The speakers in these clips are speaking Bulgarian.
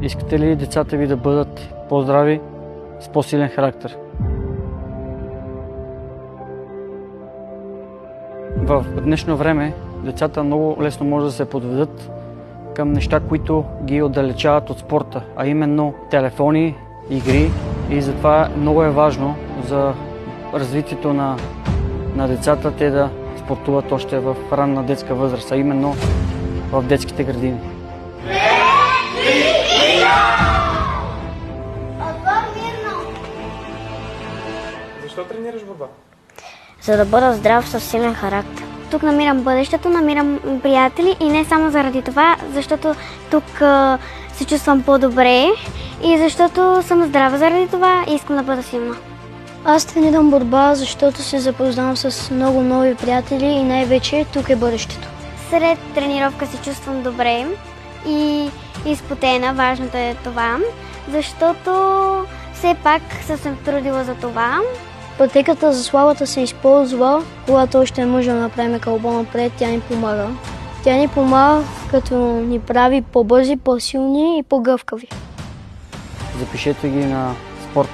Искате ли децата ви да бъдат по-здрави, с по-силен характер? В днешно време децата много лесно може да се подведат към неща, които ги отдалечават от спорта, а именно телефони, игри, и затова много е важно за развитието на децата те да спортуват още в ранна детска възраст, а именно в детските градини. Защо тренираш борба? За да бъда здрав със силен характер. Тук намирам бъдещето, намирам приятели и не само заради това, защото тук се чувствам по-добре и защото съм здрава заради това и искам да бъда силна. Аз тренирам борба, защото се запознавам с много нови приятели и най-вече тук е бъдещето. След тренировка се чувствам добре и изпотена, важното е това, защото все пак съм се трудила за това. Пътеката за славата се използва, когато още може да направим кълбо напред, тя ни помага. Тя ни помага, като ни прави по-бързи, по-силни и по-гъвкави. Запишете ги на спорт.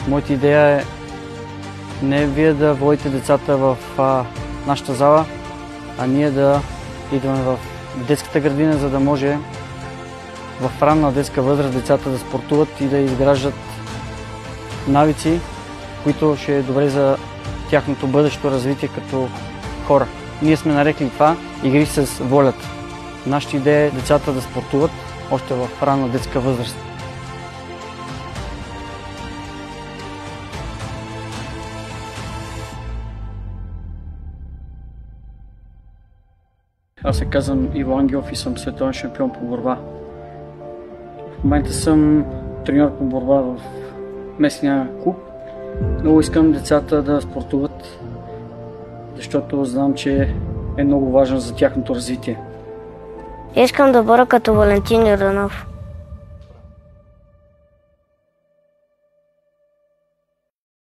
Моята идея е не вие да водите децата в нашата зала, а ние да идваме в детската градина, за да може в ранна детска възраст децата да спортуват и да изграждат навици, които ще е добре за тяхното бъдещо развитие като хора. Ние сме нарекли това игри с волята. Нашата идея е децата да спортуват още в ранна детска възраст. Аз се казвам Иво Ангелов и съм световен шампион по борба. В момента съм треньор по борба в местния клуб. Много искам децата да спортуват, защото знам, че е много важно за тяхното развитие. Искам да бъда като Валентин Йорданов.